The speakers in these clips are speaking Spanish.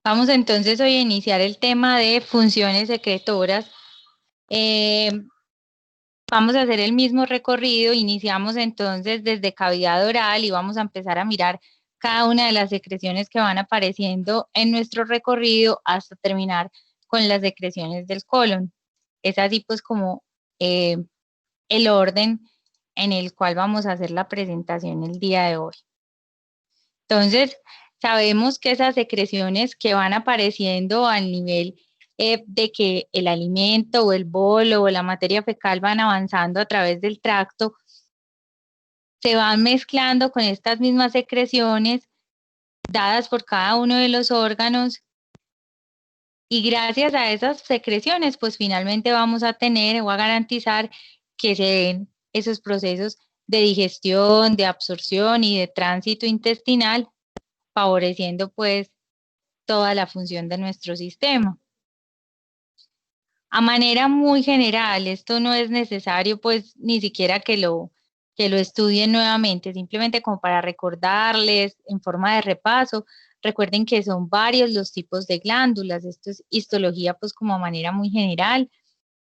Vamos entonces hoy a iniciar el tema de funciones secretoras. Eh, Vamos a hacer el mismo recorrido, iniciamos entonces desde cavidad oral y vamos a empezar a mirar cada una de las secreciones que van apareciendo en nuestro recorrido hasta terminar con las secreciones del colon. Es así pues como eh, el orden en el cual vamos a hacer la presentación el día de hoy. Entonces, sabemos que esas secreciones que van apareciendo al nivel de que el alimento o el bolo o la materia fecal van avanzando a través del tracto, se van mezclando con estas mismas secreciones dadas por cada uno de los órganos y gracias a esas secreciones, pues finalmente vamos a tener o a garantizar que se den esos procesos de digestión, de absorción y de tránsito intestinal, favoreciendo pues toda la función de nuestro sistema. A manera muy general, esto no es necesario pues ni siquiera que lo estudien nuevamente, simplemente como para recordarles en forma de repaso. Recuerden que son varios los tipos de glándulas, esto es histología pues como a manera muy general.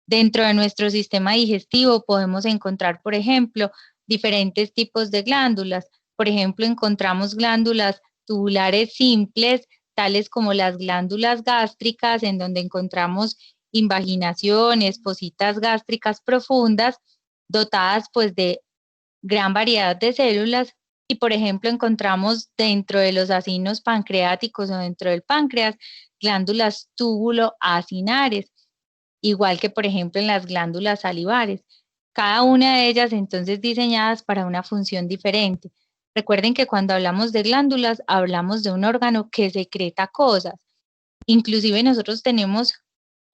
Dentro de nuestro sistema digestivo podemos encontrar, por ejemplo, diferentes tipos de glándulas. Por ejemplo, encontramos glándulas tubulares simples, tales como las glándulas gástricas, en donde encontramos invaginaciones, fositas gástricas profundas, dotadas pues de gran variedad de células. Y por ejemplo, encontramos dentro de los acinos pancreáticos o dentro del páncreas glándulas túbulo-acinares, igual que por ejemplo en las glándulas salivares. Cada una de ellas entonces diseñadas para una función diferente. Recuerden que cuando hablamos de glándulas, hablamos de un órgano que secreta cosas. Inclusive nosotros tenemos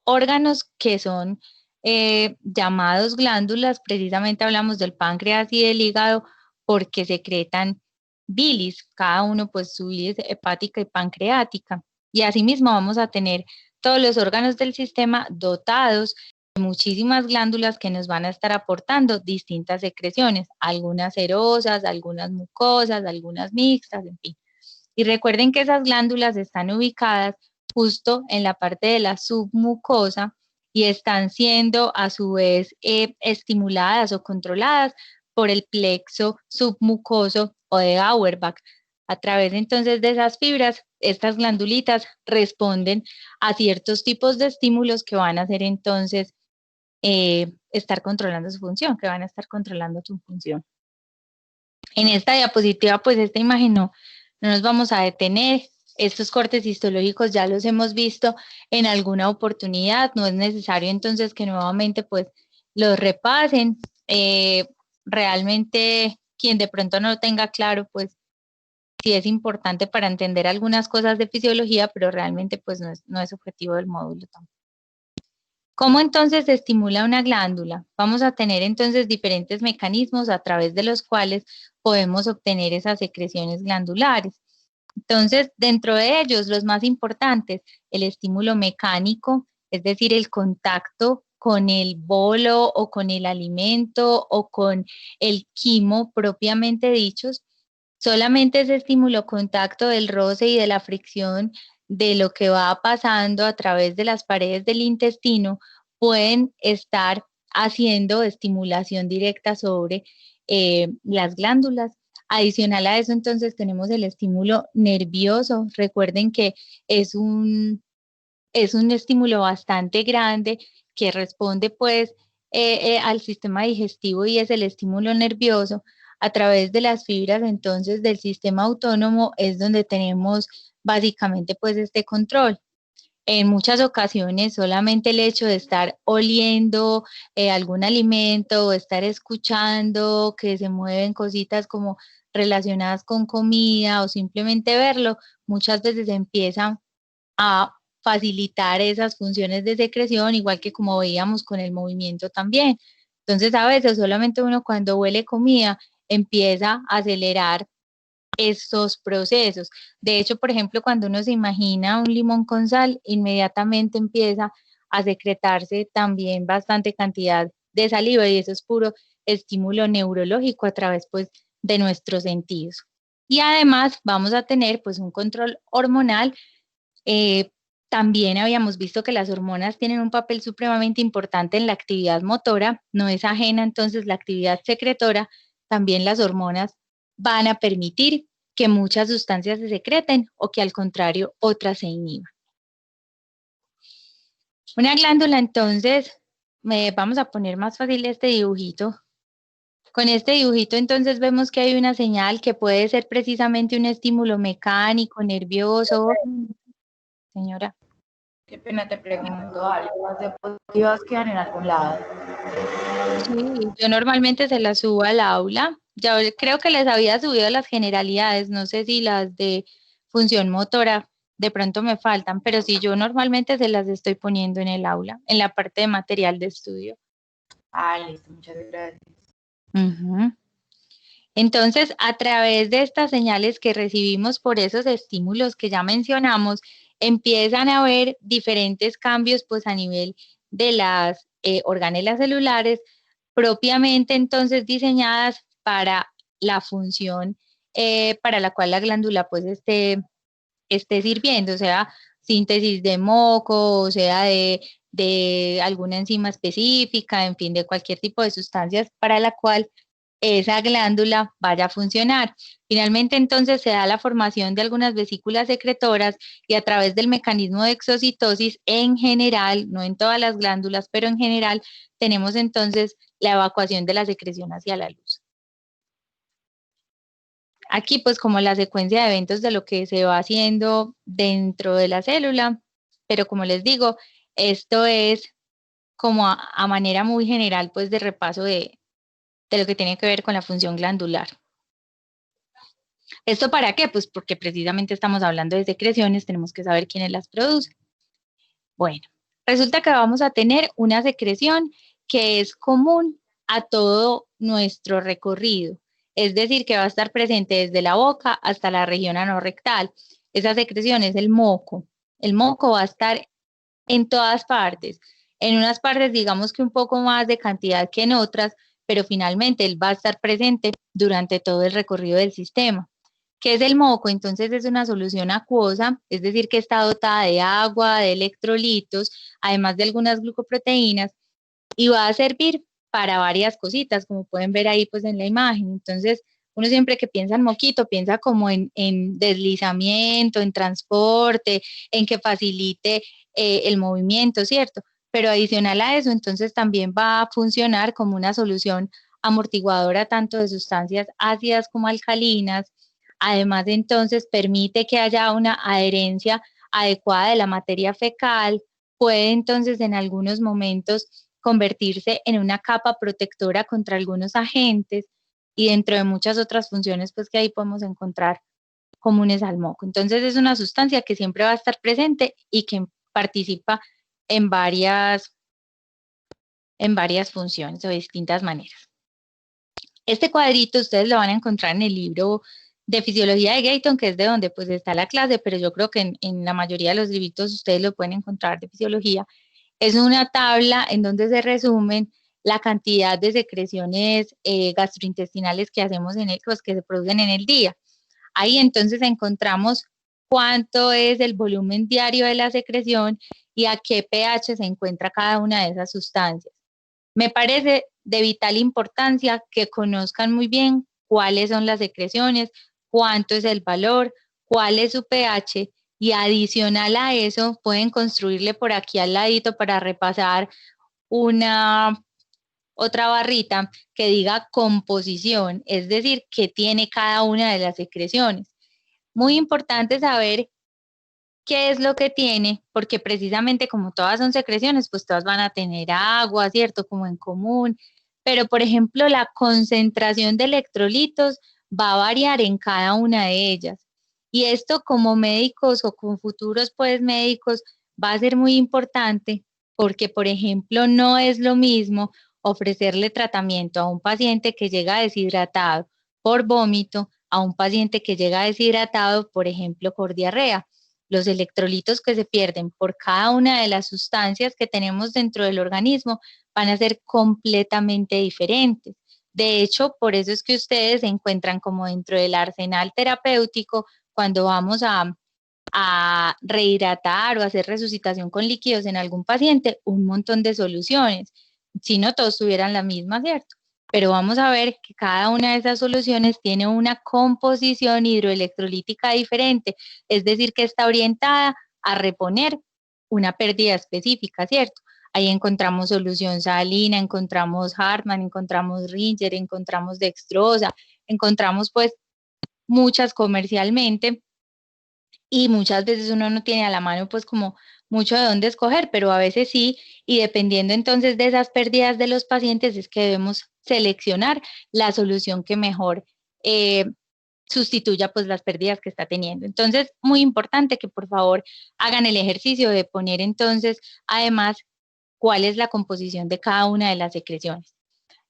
órganos que son llamados glándulas, precisamente hablamos del páncreas y del hígado porque secretan bilis, cada uno pues su bilis hepática y pancreática. Y asimismo vamos a tener todos los órganos del sistema dotados de muchísimas glándulas que nos van a estar aportando distintas secreciones, algunas serosas, algunas mucosas, algunas mixtas, en fin. Y recuerden que esas glándulas están ubicadas justo en la parte de la submucosa y están siendo a su vez estimuladas o controladas por el plexo submucoso o de Auerbach. A través entonces de esas fibras, estas glandulitas responden a ciertos tipos de estímulos que van a hacer entonces estar controlando su función, que van a estar controlando su función. En esta diapositiva, pues esta imagen no nos vamos a detener. Estos cortes histológicos ya los hemos visto en alguna oportunidad, no es necesario entonces que nuevamente pues los repasen. Realmente quien de pronto no lo tenga claro, pues sí es importante para entender algunas cosas de fisiología, pero realmente pues no es objetivo del módulo tampoco. ¿Cómo entonces se estimula una glándula? Vamos a tener entonces diferentes mecanismos a través de los cuales podemos obtener esas secreciones glandulares. Entonces, dentro de ellos, los más importantes, el estímulo mecánico, es decir, el contacto con el bolo o con el alimento o con el quimo propiamente dichos. Solamente ese estímulo contacto del roce y de la fricción de lo que va pasando a través de las paredes del intestino pueden estar haciendo estimulación directa sobre las glándulas. Adicional a eso, entonces tenemos el estímulo nervioso. Recuerden que es es un estímulo bastante grande que responde pues al sistema digestivo y es el estímulo nervioso. A través de las fibras entonces del sistema autónomo es donde tenemos básicamente pues este control. En muchas ocasiones solamente el hecho de estar oliendo algún alimento o estar escuchando que se mueven cositas como relacionadas con comida o simplemente verlo, muchas veces empieza a facilitar esas funciones de secreción, igual que como veíamos con el movimiento también. Entonces, a veces solamente uno cuando huele comida empieza a acelerar estos procesos. De hecho, por ejemplo, cuando uno se imagina un limón con sal, inmediatamente empieza a secretarse también bastante cantidad de saliva y eso es puro estímulo neurológico a través pues de nuestros sentidos. Y además vamos a tener pues un control hormonal También habíamos visto que las hormonas tienen un papel supremamente importante en la actividad motora, no es ajena entonces la actividad secretora, también las hormonas van a permitir que muchas sustancias se secreten o que al contrario otras se inhiban. Una glándula entonces, vamos a poner más fácil este dibujito. Con este dibujito entonces vemos que hay una señal que puede ser precisamente un estímulo mecánico, nervioso. Señora. Qué pena, te pregunto algo. ¿Las diapositivas quedan en algún lado? Sí, yo normalmente se las subo al aula. Ya creo que les había subido las generalidades, no sé si las de función motora de pronto me faltan, pero sí, yo normalmente se las estoy poniendo en el aula, en la parte de material de estudio. Ah, listo, muchas gracias. Ujú. Entonces, a través de estas señales que recibimos por esos estímulos que ya mencionamos, empiezan a haber diferentes cambios pues a nivel de las organelas celulares propiamente entonces diseñadas para la función para la cual la glándula pues esté sirviendo, o sea, síntesis de moco, o sea, de alguna enzima específica, en fin, de cualquier tipo de sustancias para la cual esa glándula vaya a funcionar. Finalmente, entonces, se da la formación de algunas vesículas secretoras y a través del mecanismo de exocitosis, en general, no en todas las glándulas, pero en general, tenemos entonces la evacuación de la secreción hacia la luz. Aquí, pues, como la secuencia de eventos de lo que se va haciendo dentro de la célula, pero como les digo, esto es como a manera muy general, pues, de repaso de lo que tiene que ver con la función glandular. ¿Esto para qué? Pues porque precisamente estamos hablando de secreciones, tenemos que saber quiénes las produce. Bueno, resulta que vamos a tener una secreción que es común a todo nuestro recorrido, es decir, que va a estar presente desde la boca hasta la región anorrectal. Esa secreción es el moco. El moco va a estar en todas partes. En unas partes, digamos que un poco más de cantidad que en otras, pero finalmente él va a estar presente durante todo el recorrido del sistema. ¿Qué es el moco? Entonces es una solución acuosa, es decir, que está dotada de agua, de electrolitos, además de algunas glucoproteínas, y va a servir para varias cositas, como pueden ver ahí pues en la imagen. Entonces, uno siempre que piensa en moquito, piensa como en deslizamiento, en transporte, en que facilite el movimiento, ¿cierto? Pero adicional a eso, entonces también va a funcionar como una solución amortiguadora tanto de sustancias ácidas como alcalinas. Además, entonces permite que haya una adherencia adecuada de la materia fecal, puede entonces en algunos momentos convertirse en una capa protectora contra algunos agentes y dentro de muchas otras funciones pues que ahí podemos encontrar comunes al moco. Entonces es una sustancia que siempre va a estar presente y que participa en varias funciones o de distintas maneras. Este cuadrito ustedes lo van a encontrar en el libro de Fisiología de Gayton, que es de donde pues está la clase, pero yo creo que en la mayoría de los libritos ustedes lo pueden encontrar de Fisiología. Es una tabla en donde se resumen la cantidad de secreciones gastrointestinales que hacemos en el, pues, que se producen en el día. Ahí entonces encontramos cuánto es el volumen diario de la secreción y a qué pH se encuentra cada una de esas sustancias. Me parece de vital importancia que conozcan muy bien cuáles son las secreciones, cuánto es el valor, cuál es su pH y adicional a eso pueden construirle por aquí al ladito para repasar una otra barrita que diga composición, es decir, qué tiene cada una de las secreciones. Muy importante saber qué es lo que tiene, porque precisamente como todas son secreciones, pues todas van a tener agua, ¿cierto? Como en común, pero por ejemplo la concentración de electrolitos va a variar en cada una de ellas. Y esto como médicos o con futuros pues médicos va a ser muy importante porque por ejemplo no es lo mismo ofrecerle tratamiento a un paciente que llega deshidratado por vómito a un paciente que llega deshidratado, por ejemplo, por diarrea. Los electrolitos que se pierden por cada una de las sustancias que tenemos dentro del organismo van a ser completamente diferentes. De hecho, por eso es que ustedes se encuentran como dentro del arsenal terapéutico cuando vamos a a rehidratar o hacer resucitación con líquidos en algún paciente, un montón de soluciones. Si no todos tuvieran la misma, ¿cierto? Pero vamos a ver que cada una de esas soluciones tiene una composición hidroelectrolítica diferente, es decir, que está orientada a reponer una pérdida específica, ¿cierto? Ahí encontramos solución salina, encontramos Hartmann, encontramos Ringer, encontramos dextrosa, encontramos pues muchas comercialmente y muchas veces uno no tiene a la mano pues como mucho de dónde escoger, pero a veces sí, y dependiendo entonces de esas pérdidas de los pacientes es que debemos seleccionar la solución que mejor sustituya pues las pérdidas que está teniendo. Entonces, muy importante que por favor hagan el ejercicio de poner entonces además cuál es la composición de cada una de las secreciones.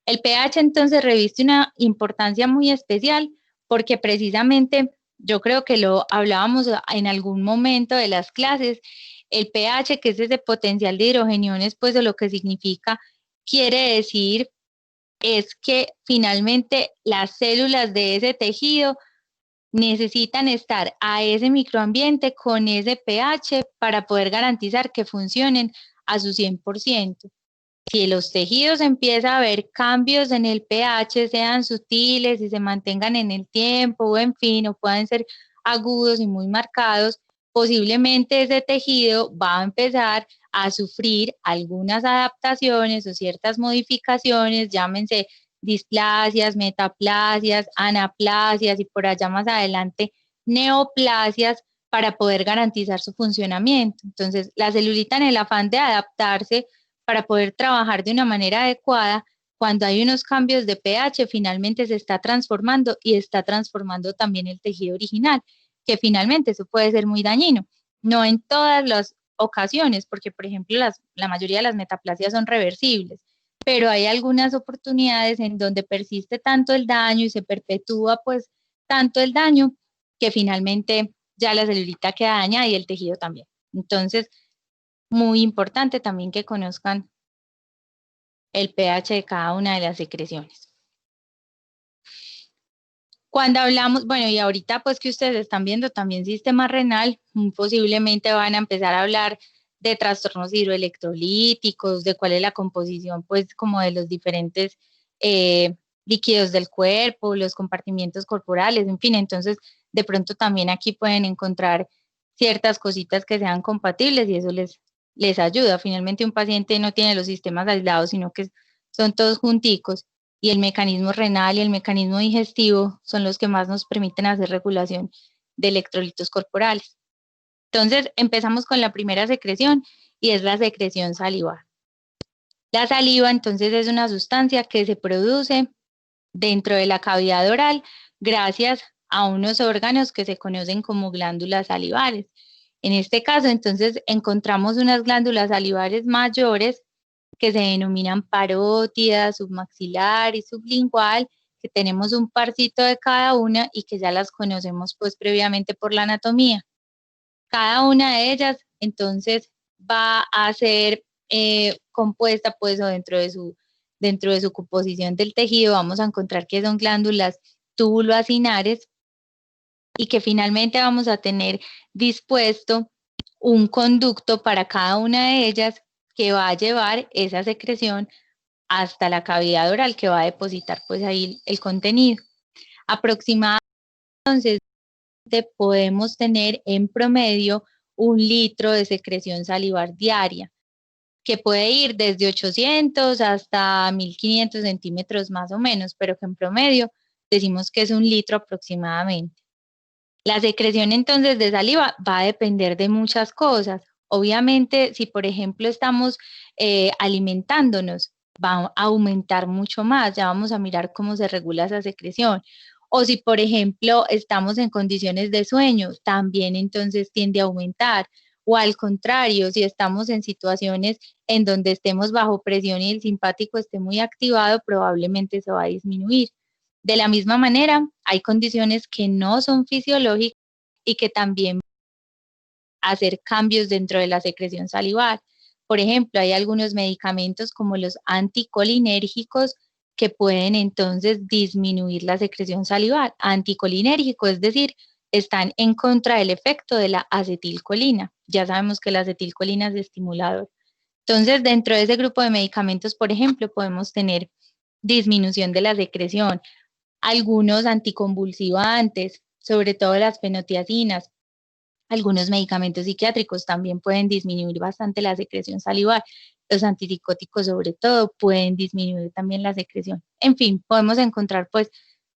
El pH entonces reviste una importancia muy especial porque precisamente yo creo que lo hablábamos en algún momento de las clases, el pH, que es ese potencial de hidrogeniones, pues de lo que significa, quiere decir es que finalmente las células de ese tejido necesitan estar a ese microambiente con ese pH para poder garantizar que funcionen a su 100%. Si en los tejidos empieza a haber cambios en el pH, sean sutiles y se mantengan en el tiempo, o en fin, o pueden ser agudos y muy marcados, posiblemente ese tejido va a empezar a sufrir algunas adaptaciones o ciertas modificaciones, llámense displasias, metaplasias, anaplasias y por allá más adelante neoplasias para poder garantizar su funcionamiento. Entonces, la celulita en el afán de adaptarse para poder trabajar de una manera adecuada, cuando hay unos cambios de pH, finalmente se está transformando y está transformando también el tejido original, que finalmente eso puede ser muy dañino. No en todas las ocasiones, porque por ejemplo la mayoría de las metaplasias son reversibles, pero hay algunas oportunidades en donde persiste tanto el daño y se perpetúa pues tanto el daño que finalmente ya la celulita queda dañada y el tejido también. Entonces, muy importante también que conozcan el pH de cada una de las secreciones. Cuando hablamos, bueno, y ahorita pues que ustedes están viendo también sistema renal, posiblemente van a empezar a hablar de trastornos hidroelectrolíticos, de cuál es la composición pues como de los diferentes líquidos del cuerpo, los compartimientos corporales, en fin, entonces de pronto también aquí pueden encontrar ciertas cositas que sean compatibles y eso les ayuda. Finalmente un paciente no tiene los sistemas aislados, sino que son todos junticos y el mecanismo renal y el mecanismo digestivo son los que más nos permiten hacer regulación de electrolitos corporales. Entonces, empezamos con la primera secreción y es la secreción salivar. La saliva, entonces, es una sustancia que se produce dentro de la cavidad oral gracias a unos órganos que se conocen como glándulas salivares. En este caso, entonces, encontramos unas glándulas salivares mayores que se denominan parótida, submaxilar y sublingual, que tenemos un parcito de cada una y que ya las conocemos pues previamente por la anatomía. Cada una de ellas entonces va a ser compuesta pues o dentro de su composición del tejido vamos a encontrar que son glándulas túbulo-acinares y que finalmente vamos a tener dispuesto un conducto para cada una de ellas que va a llevar esa secreción hasta la cavidad oral que va a depositar pues ahí el contenido. Aproximadamente entonces podemos tener en promedio 1 litro de secreción salivar diaria, que puede ir desde 800 hasta 1500 centímetros más o menos, pero que en promedio decimos que es 1 litro aproximadamente. La secreción entonces de saliva va a depender de muchas cosas. Obviamente, si por ejemplo estamos alimentándonos, va a aumentar mucho más, ya vamos a mirar cómo se regula esa secreción. O si por ejemplo estamos en condiciones de sueño, también entonces tiende a aumentar. O al contrario, si estamos en situaciones en donde estemos bajo presión y el simpático esté muy activado, probablemente se va a disminuir. De la misma manera, hay condiciones que no son fisiológicas y que también hacer cambios dentro de la secreción salivar. Por ejemplo, hay algunos medicamentos como los anticolinérgicos que pueden entonces disminuir la secreción salivar. Anticolinérgico, es decir, están en contra del efecto de la acetilcolina. Ya sabemos que la acetilcolina es estimulador. Entonces, dentro de ese grupo de medicamentos, por ejemplo, podemos tener disminución de la secreción, algunos anticonvulsivantes, sobre todo las fenotiacinas, algunos medicamentos psiquiátricos también pueden disminuir bastante la secreción salival. Los antipsicóticos, sobre todo, pueden disminuir también la secreción. En fin, podemos encontrar pues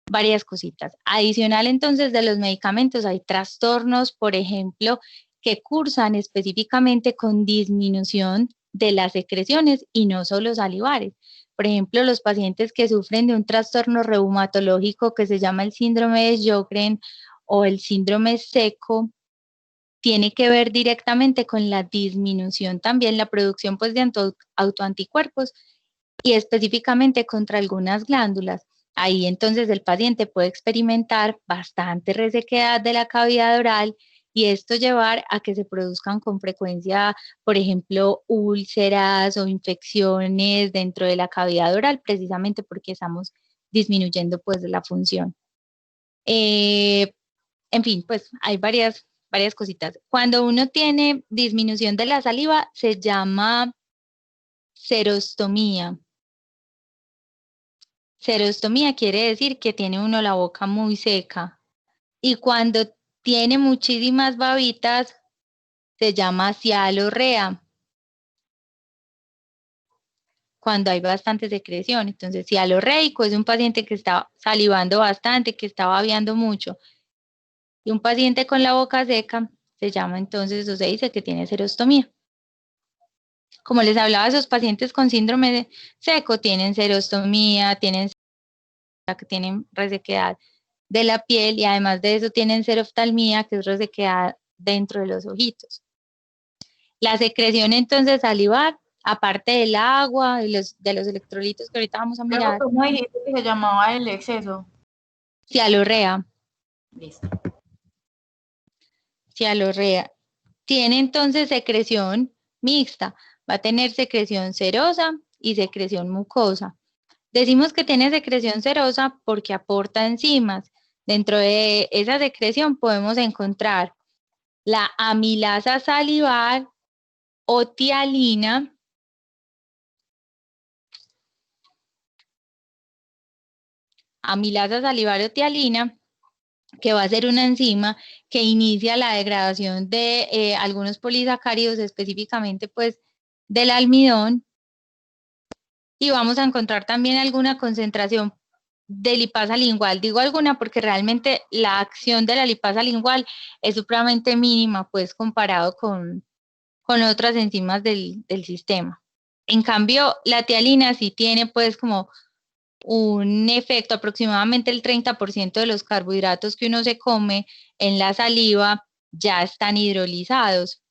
varias cositas. Adicional entonces de los medicamentos hay trastornos, por ejemplo, que cursan específicamente con disminución de las secreciones y no solo salivares. Por ejemplo, los pacientes que sufren de un trastorno reumatológico que se llama el síndrome de Sjögren o el síndrome seco, tiene que ver directamente con la disminución también, la producción pues de autoanticuerpos y específicamente contra algunas glándulas. Ahí entonces el paciente puede experimentar bastante resequedad de la cavidad oral y esto llevar a que se produzcan con frecuencia, por ejemplo, úlceras o infecciones dentro de la cavidad oral, precisamente porque estamos disminuyendo pues la función. En fin, pues hay varias cositas. Cuando uno tiene disminución de la saliva, se llama serostomía. Serostomía quiere decir que tiene uno la boca muy seca. Y cuando tiene muchísimas babitas, se llama cialorrea. Cuando hay bastante secreción. Entonces, cialorreico es un paciente que está salivando bastante, que está babeando mucho. Y un paciente con la boca seca se llama entonces, o se dice que tiene serostomía. Como les hablaba, esos pacientes con síndrome seco tienen serostomía, tienen resequedad de la piel y además de eso tienen seroftalmía, que es resequedad dentro de los ojitos. La secreción entonces salivar, aparte del agua y de los electrolitos que ahorita vamos a Luego, mirar, ¿cómo dijiste que se llamaba el exceso? cialorrea. Listo. Cialorrea. Tiene entonces secreción mixta, va a tener secreción serosa y secreción mucosa. Decimos que tiene secreción serosa porque aporta enzimas. Dentro de esa secreción podemos encontrar la amilasa salivar o tialina, amilasa salivar o tialina, que va a ser una enzima que inicia la degradación de algunos polisacáridos, específicamente pues del almidón, y vamos a encontrar también alguna concentración de lipasa lingual. Digo alguna porque realmente la acción de la lipasa lingual es supremamente mínima, pues comparado con otras enzimas del sistema. En cambio, la tialina sí tiene pues como un efecto, aproximadamente el 30% de los carbohidratos que uno se come en la saliva ya están hidrolizados.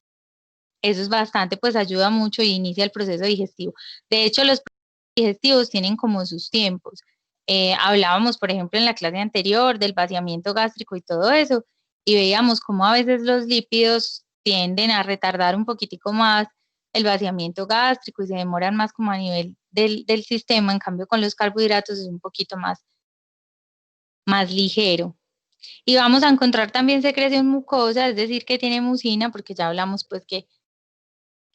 Eso es bastante, pues ayuda mucho y inicia el proceso digestivo. De hecho, los digestivos tienen como sus tiempos. Hablábamos, por ejemplo, en la clase anterior del vaciamiento gástrico y todo eso, y veíamos cómo a veces los lípidos tienden a retardar un poquitico más el vaciamiento gástrico y se demoran más como a nivel del sistema, en cambio con los carbohidratos es un poquito más ligero. Y vamos a encontrar también secreción mucosa, es decir, que tiene mucina, porque ya hablamos pues que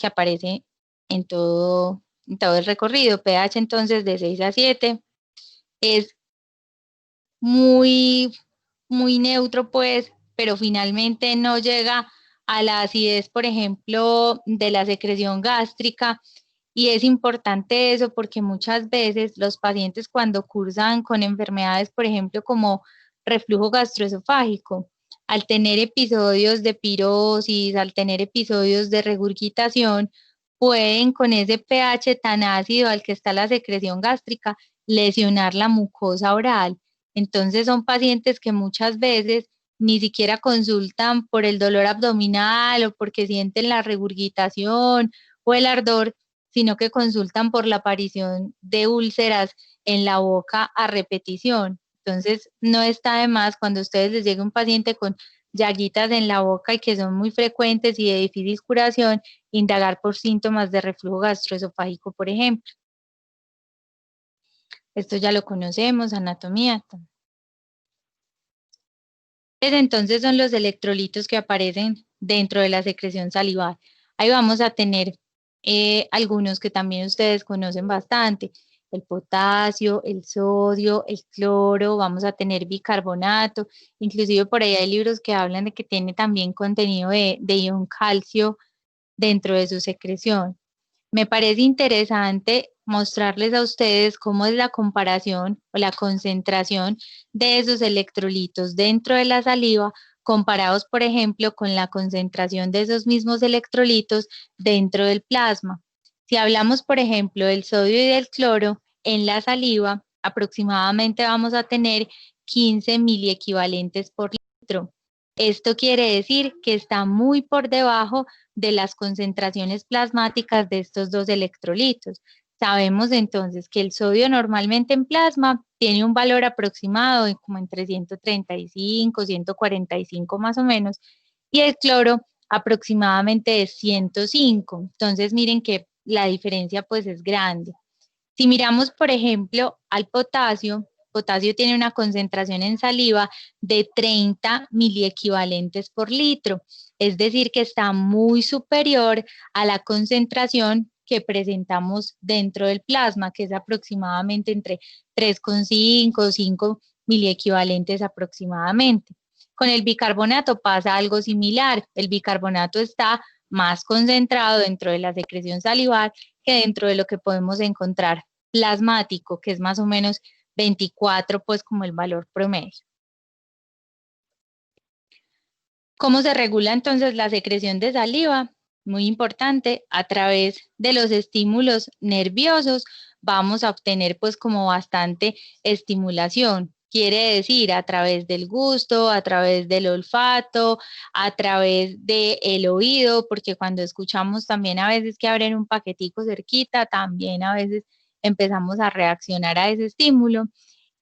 aparece en todo el recorrido. pH entonces de 6 a 7 es muy, muy neutro pues, pero finalmente no llega a la acidez, por ejemplo, de la secreción gástrica. Y es importante eso porque muchas veces los pacientes cuando cursan con enfermedades, por ejemplo, como reflujo gastroesofágico, al tener episodios de pirosis, al tener episodios de regurgitación, pueden con ese pH tan ácido al que está la secreción gástrica lesionar la mucosa oral. Entonces son pacientes que muchas veces ni siquiera consultan por el dolor abdominal o porque sienten la regurgitación o el ardor, sino que consultan por la aparición de úlceras en la boca a repetición. Entonces, no está de más cuando a ustedes les llega un paciente con llaguitas en la boca y que son muy frecuentes y de difícil curación, indagar por síntomas de reflujo gastroesofágico, por ejemplo. Esto ya lo conocemos, anatomía. ¿Cuáles entonces son los electrolitos que aparecen dentro de la secreción salival? Ahí vamos a tener algunos que también ustedes conocen bastante, el potasio, el sodio, el cloro, vamos a tener bicarbonato, inclusive por ahí hay libros que hablan de que tiene también contenido de ion calcio dentro de su secreción. Me parece interesante mostrarles a ustedes cómo es la comparación o la concentración de esos electrolitos dentro de la saliva comparados, por ejemplo, con la concentración de esos mismos electrolitos dentro del plasma. Si hablamos, por ejemplo, del sodio y del cloro, en la saliva aproximadamente vamos a tener 15 miliequivalentes por litro. Esto quiere decir que está muy por debajo de las concentraciones plasmáticas de estos dos electrolitos. Sabemos entonces que el sodio normalmente en plasma tiene un valor aproximado de como entre 135, 145 más o menos, y el cloro aproximadamente de 105. Entonces miren que la diferencia pues es grande. Si miramos, por ejemplo, al potasio tiene una concentración en saliva de 30 miliequivalentes por litro, es decir, que está muy superior a la concentración que presentamos dentro del plasma, que es aproximadamente entre 3,5 o 5 miliequivalentes aproximadamente. Con el bicarbonato pasa algo similar, el bicarbonato está más concentrado dentro de la secreción salival que dentro de lo que podemos encontrar plasmático, que es más o menos 24, pues como el valor promedio. ¿Cómo se regula entonces la secreción de saliva? Muy importante, a través de los estímulos nerviosos vamos a obtener pues como bastante estimulación. Quiere decir a través del gusto, a través del olfato, a través del oído, porque cuando escuchamos también a veces que abren un paquetico cerquita, también a veces empezamos a reaccionar a ese estímulo.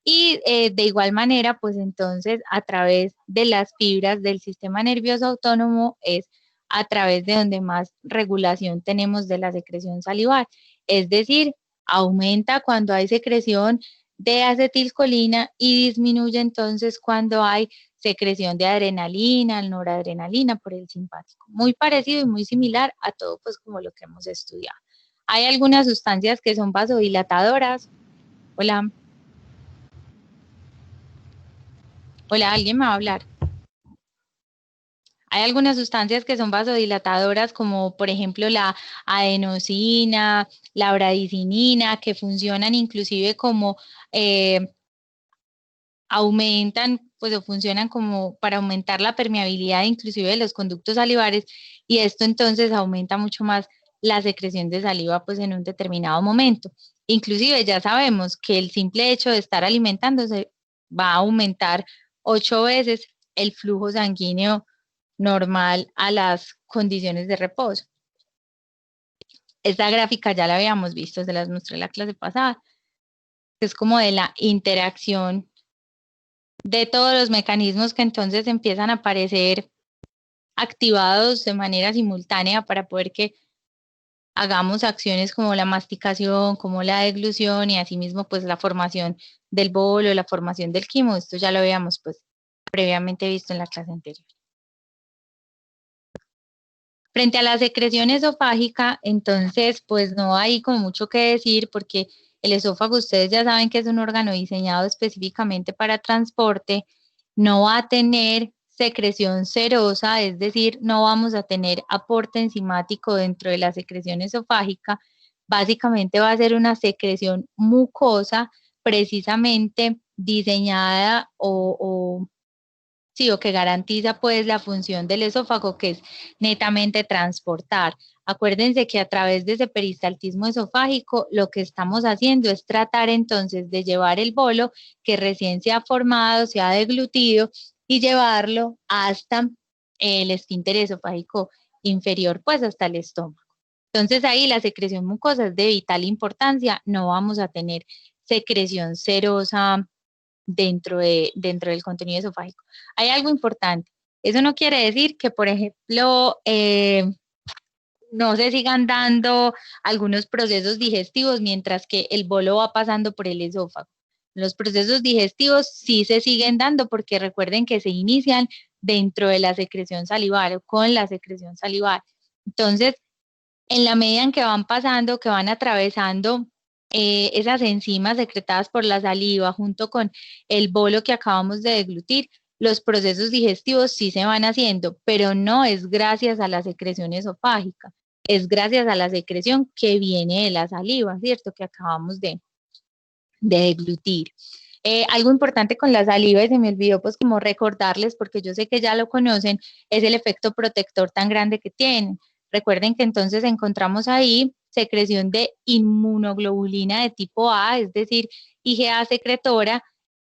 Y de igual manera, pues entonces a través de las fibras del sistema nervioso autónomo es a través de donde más regulación tenemos de la secreción salival. Es decir, aumenta cuando hay secreción de acetilcolina y disminuye entonces cuando hay secreción de adrenalina, noradrenalina por el simpático. Muy parecido y muy similar a todo pues como lo que hemos estudiado. Hay algunas sustancias que son vasodilatadoras. Hola. Hola, ¿alguien me va a hablar? Hay algunas sustancias que son vasodilatadoras, como por ejemplo la adenosina, la bradicinina, que funcionan inclusive como aumentan, pues o funcionan como para aumentar la permeabilidad inclusive de los conductos salivares, y esto entonces aumenta mucho más la secreción de saliva pues en un determinado momento. Inclusive ya sabemos que el simple hecho de estar alimentándose va a aumentar 8 veces el flujo sanguíneo normal a las condiciones de reposo. Esta gráfica ya la habíamos visto, se las mostré en la clase pasada, que es como de la interacción de todos los mecanismos que entonces empiezan a aparecer activados de manera simultánea para poder que hagamos acciones como la masticación, como la deglución y asimismo pues la formación del bolo, la formación del quimo. Esto ya lo habíamos pues previamente visto en la clase anterior. Frente a la secreción esofágica, entonces, pues no hay como mucho que decir porque el esófago, ustedes ya saben que es un órgano diseñado específicamente para transporte, no va a tener secreción serosa, es decir, no vamos a tener aporte enzimático dentro de la secreción esofágica, básicamente va a ser una secreción mucosa, precisamente diseñada sí, o que garantiza pues la función del esófago, que es netamente transportar. Acuérdense que a través de ese peristaltismo esofágico lo que estamos haciendo es tratar entonces de llevar el bolo que recién se ha formado, se ha deglutido y llevarlo hasta el esfínter esofágico inferior, pues hasta el estómago. Entonces ahí la secreción mucosa es de vital importancia, no vamos a tener secreción serosa dentro del contenido esofágico. Hay algo importante. Eso no quiere decir que, por ejemplo, no se sigan dando algunos procesos digestivos mientras que el bolo va pasando por el esófago. Los procesos digestivos sí se siguen dando porque recuerden que se inician dentro de la secreción salivar o con la secreción salivar. Entonces, en la medida en que van pasando, que van atravesando esas enzimas secretadas por la saliva junto con el bolo que acabamos de deglutir, los procesos digestivos sí se van haciendo, pero no es gracias a la secreción esofágica, es gracias a la secreción que viene de la saliva, ¿cierto? Que acabamos de deglutir. Algo importante con la saliva, y se me olvidó pues como recordarles, porque yo sé que ya lo conocen, es el efecto protector tan grande que tienen. Recuerden que entonces encontramos ahí secreción de inmunoglobulina de tipo A, es decir, IgA secretora,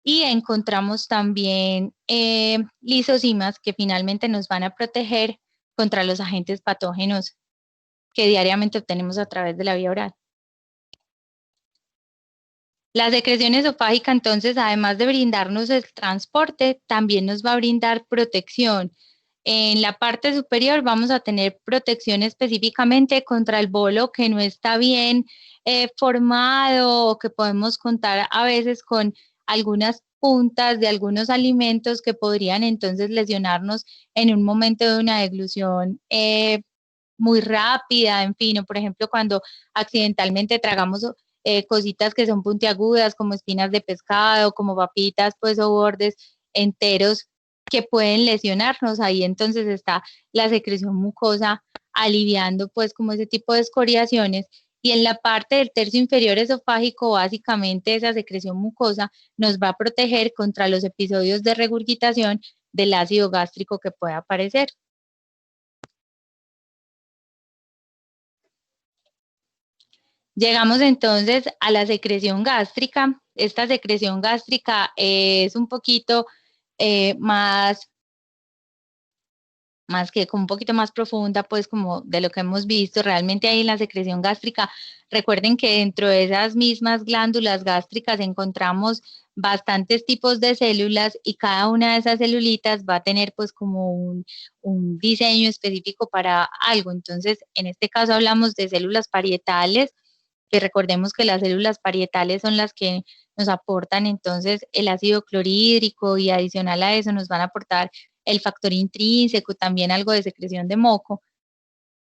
y encontramos también lisosimas que finalmente nos van a proteger contra los agentes patógenos que diariamente obtenemos a través de la vía oral. La secreción esofágica, entonces, además de brindarnos el transporte, también nos va a brindar protección. En la parte superior vamos a tener protección específicamente contra el bolo que no está bien formado o que podemos contar a veces con algunas puntas de algunos alimentos que podrían entonces lesionarnos en un momento de una deglución muy rápida, en fin, o por ejemplo cuando accidentalmente tragamos cositas que son puntiagudas, como espinas de pescado, como papitas, pues, o bordes enteros que pueden lesionarnos. Ahí entonces está la secreción mucosa aliviando, pues, como ese tipo de escoriaciones. Y en la parte del tercio inferior esofágico, básicamente esa secreción mucosa nos va a proteger contra los episodios de regurgitación del ácido gástrico que pueda aparecer. Llegamos entonces a la secreción gástrica. Esta secreción gástrica es un poquito más que como un poquito más profunda, pues como de lo que hemos visto. Realmente ahí en la secreción gástrica, recuerden que dentro de esas mismas glándulas gástricas encontramos bastantes tipos de células y cada una de esas celulitas va a tener pues como un diseño específico para algo. Entonces, en este caso hablamos de células parietales, que recordemos que las células parietales son las que nos aportan entonces el ácido clorhídrico y adicional a eso nos van a aportar el factor intrínseco, también algo de secreción de moco.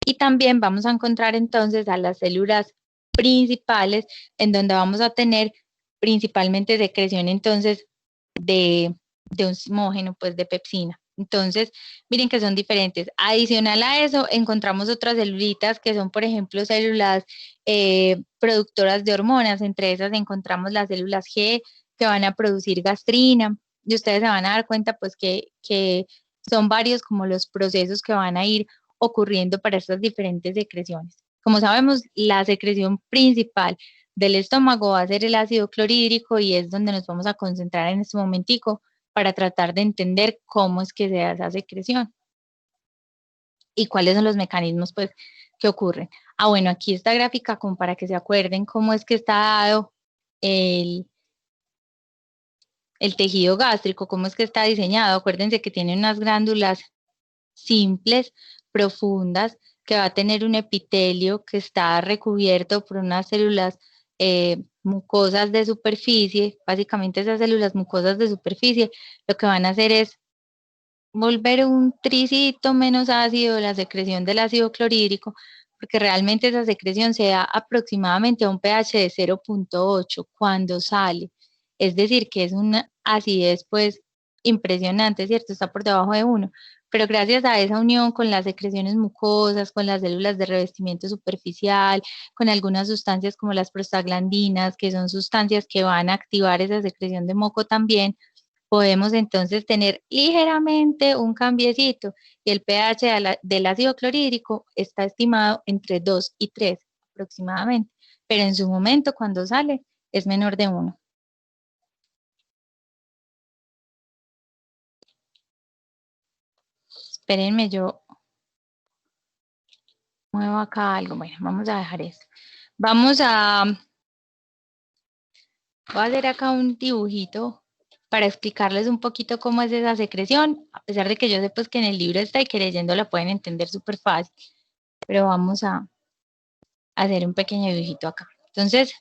Y también vamos a encontrar entonces a las células principales en donde vamos a tener principalmente secreción entonces de un simógeno, pues de pepsina. Entonces, miren que son diferentes. Adicional a eso, encontramos otras celulitas que son, por ejemplo, células productoras de hormonas. Entre esas encontramos las células G que van a producir gastrina. Y ustedes se van a dar cuenta, pues, que son varios como los procesos que van a ir ocurriendo para estas diferentes secreciones. Como sabemos, la secreción principal del estómago va a ser el ácido clorhídrico y es donde nos vamos a concentrar en este momentico para tratar de entender cómo es que se da esa secreción y cuáles son los mecanismos pues que ocurren. Bueno, aquí esta gráfica como para que se acuerden cómo es que está dado el tejido gástrico, cómo es que está diseñado. Acuérdense que tiene unas glándulas simples, profundas, que va a tener un epitelio que está recubierto por unas células mucosas de superficie. Básicamente esas células mucosas de superficie lo que van a hacer es volver un tricito menos ácido la secreción del ácido clorhídrico, porque realmente esa secreción se da aproximadamente a un pH de 0.8 cuando sale. Es decir, que es una acidez pues impresionante, ¿cierto? Está por debajo de 1. Pero gracias a esa unión con las secreciones mucosas, con las células de revestimiento superficial, con algunas sustancias como las prostaglandinas, que son sustancias que van a activar esa secreción de moco también, podemos entonces tener ligeramente un cambiecito y el pH del ácido clorhídrico está estimado entre 2 y 3 aproximadamente, pero en su momento cuando sale es menor de 1. Espérenme, yo muevo acá algo. Bueno, vamos a dejar esto. Voy a hacer acá un dibujito para explicarles un poquito cómo es esa secreción, a pesar de que yo sé pues que en el libro está y que leyendo la pueden entender súper fácil, pero vamos a hacer un pequeño dibujito acá. Entonces,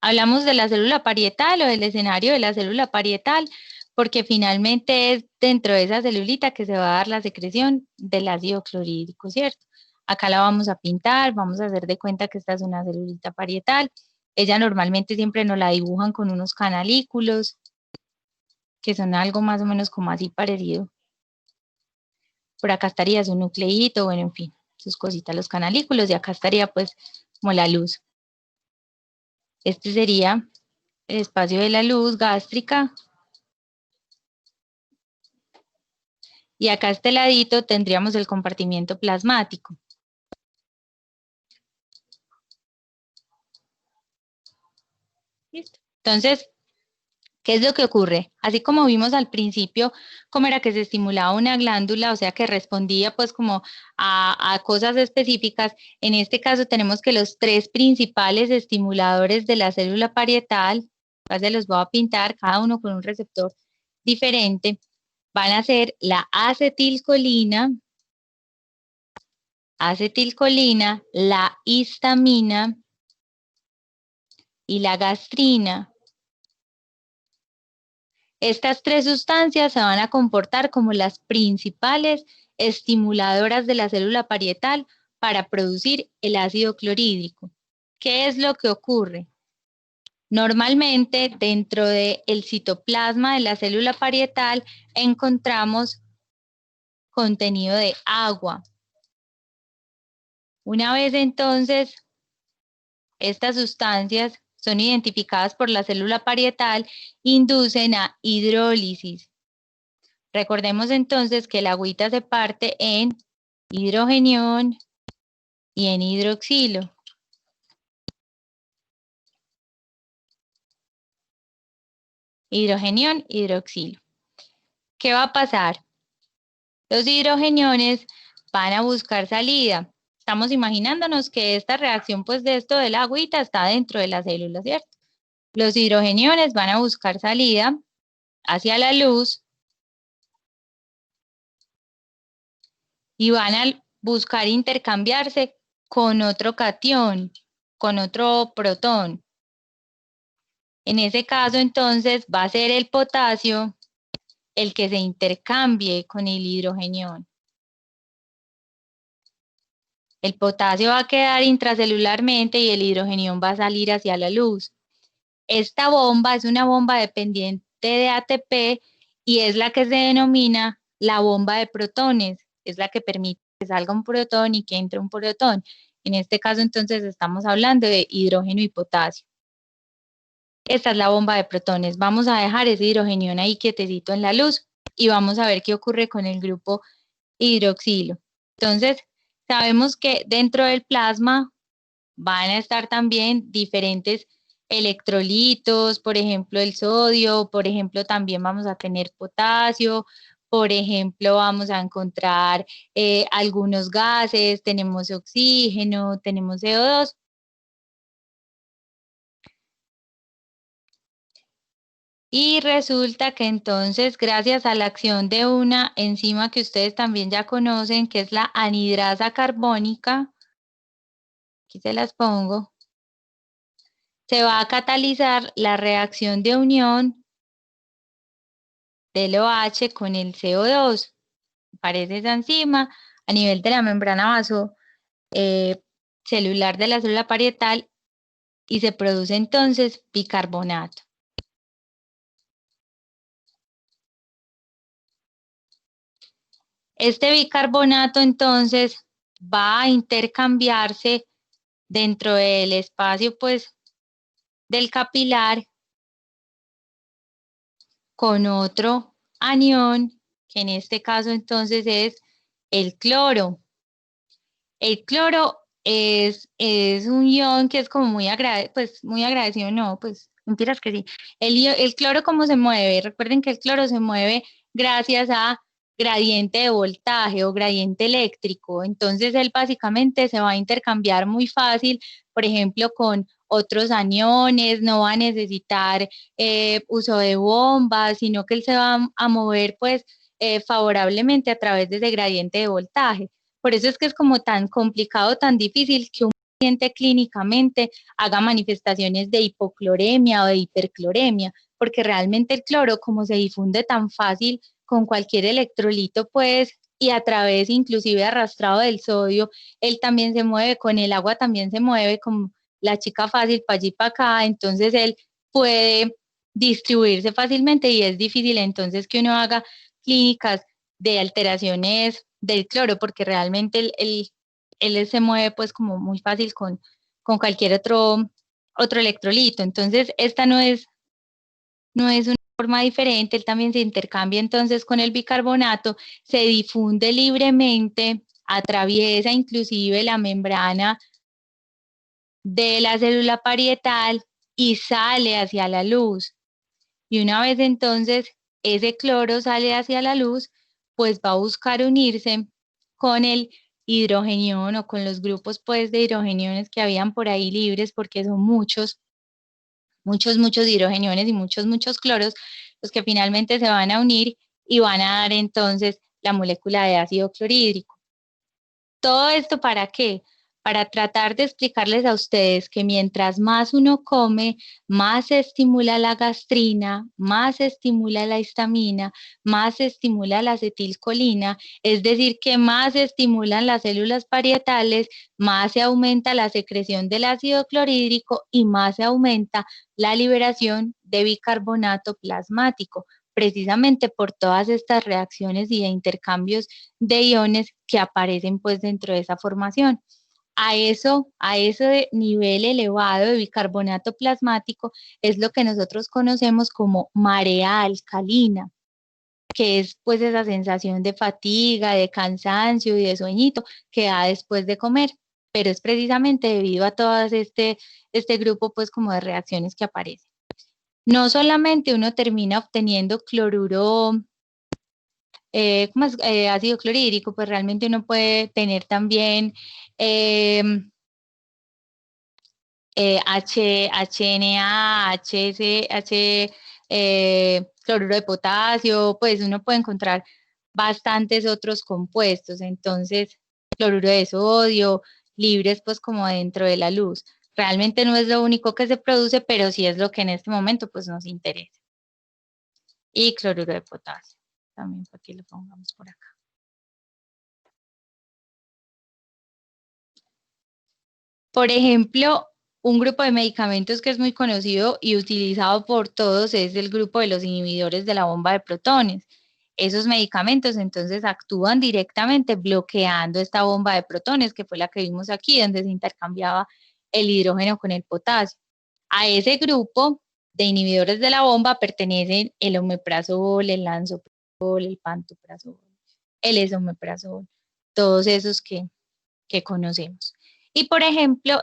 Hablamos de la célula parietal o del escenario de la célula parietal, porque finalmente es dentro de esa celulita que se va a dar la secreción del ácido clorhídrico, ¿cierto? Acá la vamos a pintar, vamos a hacer de cuenta que esta es una celulita parietal. Ella normalmente siempre nos la dibujan con unos canalículos, que son algo más o menos como así parecido. Por acá estaría su nucleíto, bueno, en fin, sus cositas, los canalículos, y acá estaría pues como la luz. Este sería el espacio de la luz gástrica. Y acá a este ladito tendríamos el compartimiento plasmático. ¿Listo? Entonces, ¿qué es lo que ocurre? Así como vimos al principio, cómo era que se estimulaba una glándula, o sea que respondía pues como a cosas específicas, en este caso tenemos que los tres principales estimuladores de la célula parietal, acá se los voy a pintar, cada uno con un receptor diferente, van a ser la acetilcolina, la histamina y la gastrina. Estas tres sustancias se van a comportar como las principales estimuladoras de la célula parietal para producir el ácido clorhídrico. ¿Qué es lo que ocurre? Normalmente dentro del citoplasma de la célula parietal encontramos contenido de agua. Una vez entonces estas sustancias son identificadas por la célula parietal, inducen a hidrólisis. Recordemos entonces que la agüita se parte en hidrogenión y en hidroxilo. Hidrogenión, hidroxilo. ¿Qué va a pasar? Los hidrogeniones van a buscar salida. Estamos imaginándonos que esta reacción pues de esto de la agüita está dentro de la célula, ¿cierto? Los hidrogeniones van a buscar salida hacia la luz y van a buscar intercambiarse con otro catión, con otro protón. En ese caso, entonces, va a ser el potasio el que se intercambie con el hidrogenión. El potasio va a quedar intracelularmente y el hidrogenión va a salir hacia la luz. Esta bomba es una bomba dependiente de ATP y es la que se denomina la bomba de protones. Es la que permite que salga un protón y que entre un protón. En este caso, entonces, estamos hablando de hidrógeno y potasio. Esta es la bomba de protones. Vamos a dejar ese hidrogenión ahí quietecito en la luz y vamos a ver qué ocurre con el grupo hidroxilo. Entonces, sabemos que dentro del plasma van a estar también diferentes electrolitos, por ejemplo, el sodio, por ejemplo, también vamos a tener potasio, por ejemplo, vamos a encontrar algunos gases, tenemos oxígeno, tenemos CO2. Y resulta que entonces, gracias a la acción de una enzima que ustedes también ya conocen, que es la anhidrasa carbónica, aquí se las pongo, se va a catalizar la reacción de unión del OH con el CO2. Aparece esa enzima a nivel de la membrana celular de la célula parietal y se produce entonces bicarbonato. Este bicarbonato entonces va a intercambiarse dentro del espacio pues del capilar con otro anión, que en este caso entonces es el cloro. El cloro es un ion que es como muy agradecido, no, pues mentiras que sí. El cloro, ¿cómo se mueve? Recuerden que el cloro se mueve gracias a gradiente de voltaje o gradiente eléctrico. Entonces él básicamente se va a intercambiar muy fácil, por ejemplo, con otros aniones, no va a necesitar uso de bombas, sino que él se va a mover pues favorablemente a través de ese gradiente de voltaje. Por eso es que es como tan complicado, tan difícil que un paciente clínicamente haga manifestaciones de hipocloremia o de hipercloremia, porque realmente el cloro, como se difunde tan fácil con cualquier electrolito, pues, y a través inclusive arrastrado del sodio, él también se mueve, con el agua también se mueve, como la chica fácil para allí para acá, entonces él puede distribuirse fácilmente y es difícil entonces que uno haga clínicas de alteraciones del cloro, porque realmente él se mueve pues como muy fácil con cualquier otro electrolito. Entonces, esta no es una forma diferente, él también se intercambia entonces con el bicarbonato, se difunde libremente, atraviesa inclusive la membrana de la célula parietal y sale hacia la luz. Y una vez entonces ese cloro sale hacia la luz, pues va a buscar unirse con el hidrogenión o con los grupos pues de hidrogeniones que habían por ahí libres, porque son muchos hidrogeniones y muchos cloros, los que finalmente se van a unir y van a dar entonces la molécula de ácido clorhídrico. ¿Todo esto para qué? Para tratar de explicarles a ustedes que mientras más uno come, más se estimula la gastrina, más se estimula la histamina, más se estimula la acetilcolina, es decir, que más se estimulan las células parietales, más se aumenta la secreción del ácido clorhídrico y más se aumenta la liberación de bicarbonato plasmático, precisamente por todas estas reacciones y de intercambios de iones que aparecen pues dentro de esa formación. A ese nivel elevado de bicarbonato plasmático es lo que nosotros conocemos como marea alcalina, que es pues esa sensación de fatiga, de cansancio y de sueñito que da después de comer, pero es precisamente debido a todo este grupo pues como de reacciones que aparecen. No solamente uno termina obteniendo cloruro, ¿cómo es? Ácido clorhídrico, pues realmente uno puede tener también eh, HNA, cloruro de potasio, pues uno puede encontrar bastantes otros compuestos, entonces cloruro de sodio, libres pues como dentro de la luz. Realmente no es lo único que se produce, pero sí es lo que en este momento pues nos interesa. Y cloruro de potasio, también para que lo pongamos por acá. Por ejemplo, un grupo de medicamentos que es muy conocido y utilizado por todos es el grupo de los inhibidores de la bomba de protones. Esos medicamentos entonces actúan directamente bloqueando esta bomba de protones, que fue la que vimos aquí, donde se intercambiaba el hidrógeno con el potasio. A ese grupo de inhibidores de la bomba pertenecen el omeprazol, el lansoprazol, el pantoprazol, el esomeprazol, todos esos que conocemos. Y por ejemplo,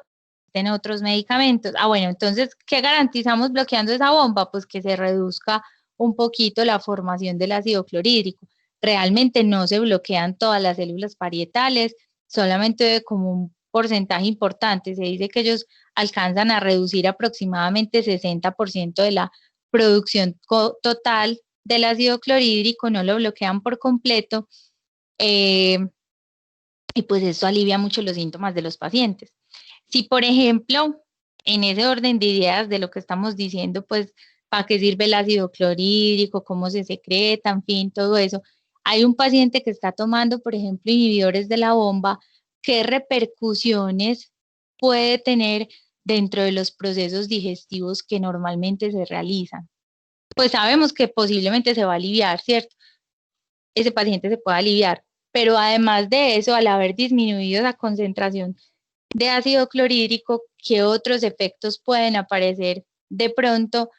en otros medicamentos. Bueno, entonces, ¿qué garantizamos bloqueando esa bomba? Pues que se reduzca un poquito la formación del ácido clorhídrico. Realmente no se bloquean todas las células parietales, solamente como un porcentaje importante. Se dice que ellos alcanzan a reducir aproximadamente 60% de la producción total del ácido clorhídrico, no lo bloquean por completo. Y pues eso alivia mucho los síntomas de los pacientes. Si, por ejemplo, en ese orden de ideas de lo que estamos diciendo, pues, ¿para qué sirve el ácido clorhídrico? ¿Cómo se secreta? En fin, todo eso. Hay un paciente que está tomando, por ejemplo, inhibidores de la bomba. ¿Qué repercusiones puede tener dentro de los procesos digestivos que normalmente se realizan? Pues sabemos que posiblemente se va a aliviar, ¿cierto? Ese paciente se puede aliviar, pero además de eso, al haber disminuido la concentración de ácido clorhídrico, ¿qué otros efectos pueden aparecer de pronto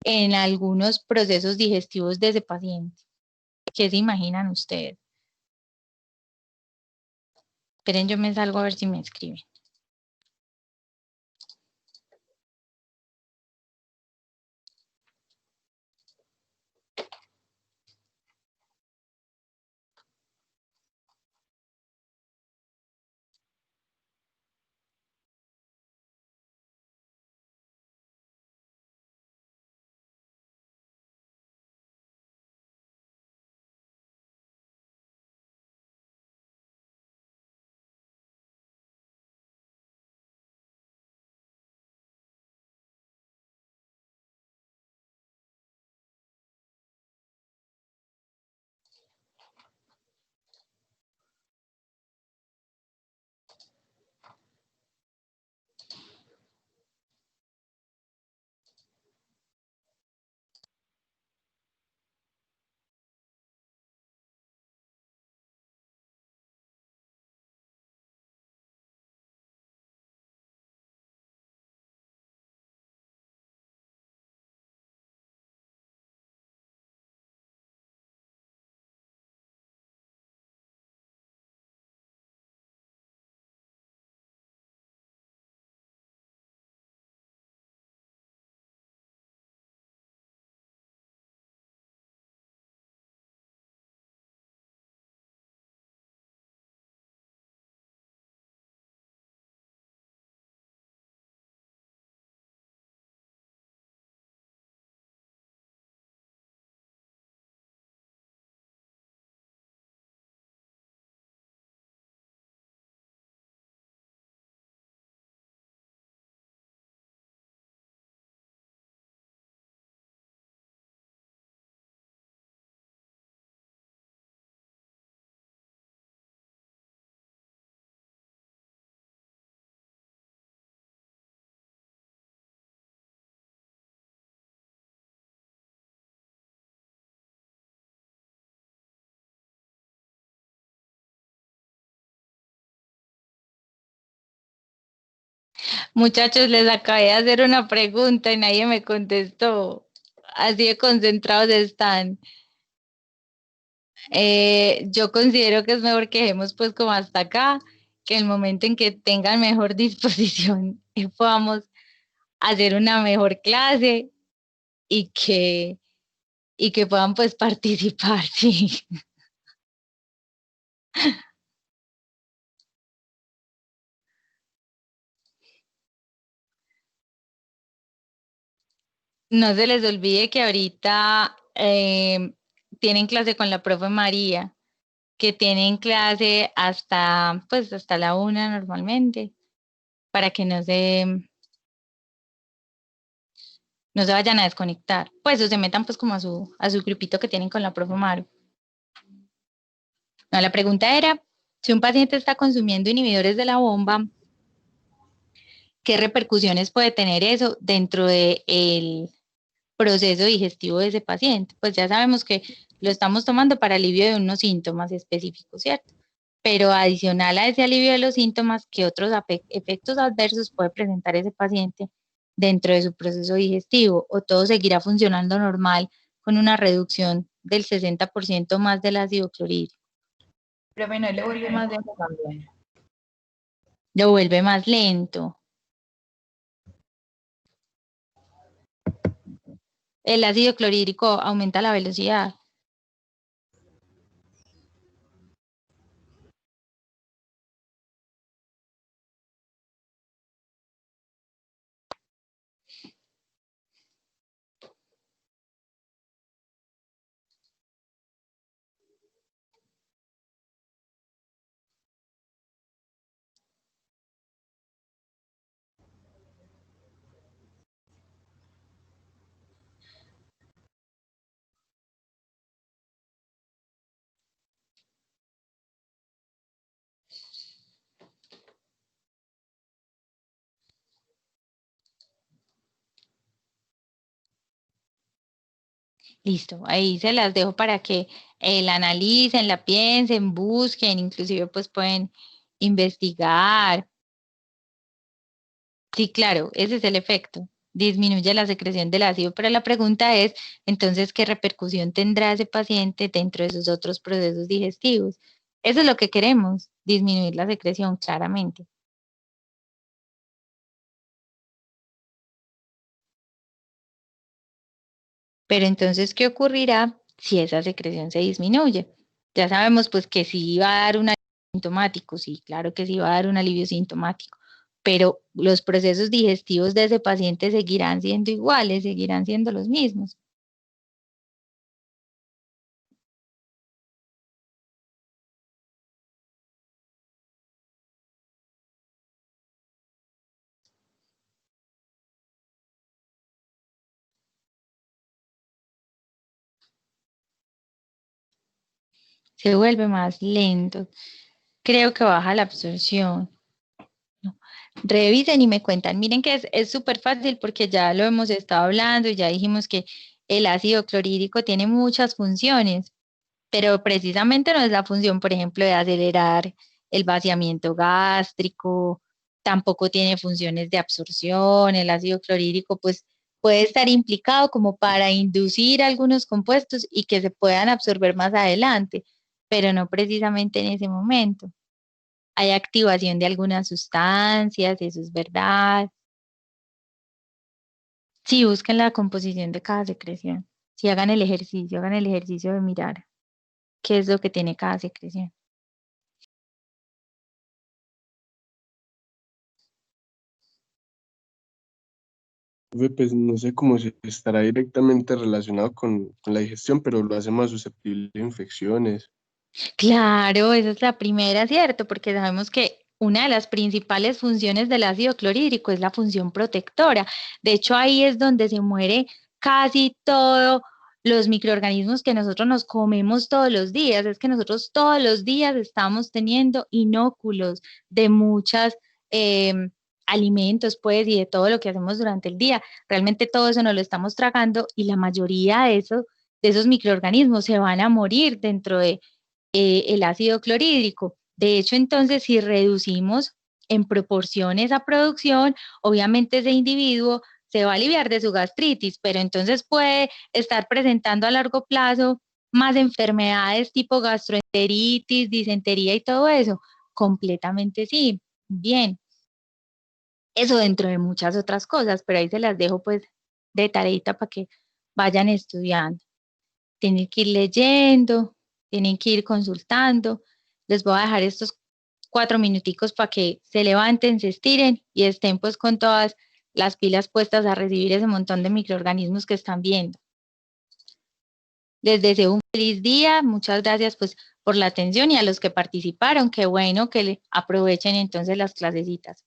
en algunos procesos digestivos de ese paciente? ¿Qué se imaginan ustedes? Esperen, yo me salgo a ver si me escriben. Muchachos, les acabé de hacer una pregunta y nadie me contestó. Así de concentrados están. Yo considero que es mejor que dejemos pues como hasta acá, que el momento en que tengan mejor disposición y podamos hacer una mejor clase y y que puedan pues participar, sí. No se les olvide que ahorita tienen clase con la profe María, que tienen clase hasta pues hasta la 1 normalmente, para que no se vayan a desconectar, pues o se metan pues como a a su grupito que tienen con la profe Maru. No, la pregunta era, si un paciente está consumiendo inhibidores de la bomba, ¿qué repercusiones puede tener eso dentro del proceso digestivo de ese paciente? Pues ya sabemos que lo estamos tomando para alivio de unos síntomas específicos, ¿cierto? Pero adicional a ese alivio de los síntomas, ¿qué otros efectos adversos puede presentar ese paciente dentro de su proceso digestivo? ¿O todo seguirá funcionando normal con una reducción del 60% más del ácido clorhídrico? Pero bueno, le vuelve más lento también. Lo vuelve más lento. El ácido clorhídrico aumenta la velocidad. Listo, ahí se las dejo para que la analicen, la piensen, busquen, inclusive pues pueden investigar. Sí, claro, ese es el efecto. Disminuye la secreción del ácido, pero la pregunta es, entonces, ¿qué repercusión tendrá ese paciente dentro de sus otros procesos digestivos? Eso es lo que queremos, disminuir la secreción, claramente. Pero entonces, ¿qué ocurrirá si esa secreción se disminuye? Ya sabemos pues que sí va a dar un alivio sintomático, sí, claro que sí va a dar un alivio sintomático, pero los procesos digestivos de ese paciente seguirán siendo iguales, seguirán siendo los mismos. Se vuelve más lento. Creo que baja la absorción. No. Revisen y me cuentan. Miren que es súper fácil porque ya lo hemos estado hablando y ya dijimos que el ácido clorhídrico tiene muchas funciones, pero precisamente no es la función, por ejemplo, de acelerar el vaciamiento gástrico, tampoco tiene funciones de absorción, el ácido clorhídrico pues puede estar implicado como para inducir algunos compuestos y que se puedan absorber más adelante, pero no precisamente en ese momento. Hay activación de algunas sustancias, eso es verdad. Sí, busquen la composición de cada secreción. Si hagan el ejercicio de mirar qué es lo que tiene cada secreción. Pues no sé cómo se estará directamente relacionado con la digestión, pero lo hace más susceptible a infecciones. Claro, esa es la primera, ¿cierto? Porque sabemos que una de las principales funciones del ácido clorhídrico es la función protectora. De hecho, ahí es donde se muere casi todos los microorganismos que nosotros nos comemos todos los días. Es que nosotros todos los días estamos teniendo inóculos de muchos alimentos, pues, y de todo lo que hacemos durante el día. Realmente todo eso nos lo estamos tragando y la mayoría de esos microorganismos se van a morir dentro de el ácido clorhídrico. De hecho, entonces, si reducimos en proporción esa producción, obviamente ese individuo se va a aliviar de su gastritis, pero entonces puede estar presentando a largo plazo más enfermedades tipo gastroenteritis, disentería y todo eso. Completamente sí. Bien. Eso dentro de muchas otras cosas, pero ahí se las dejo pues de tareita para que vayan estudiando. Tienen que ir leyendo, tienen que ir consultando. Les voy a dejar estos 4 minuticos para que se levanten, se estiren y estén pues con todas las pilas puestas a recibir ese montón de microorganismos que están viendo. Les deseo un feliz día, muchas gracias pues por la atención y a los que participaron, qué bueno que aprovechen entonces las clasecitas.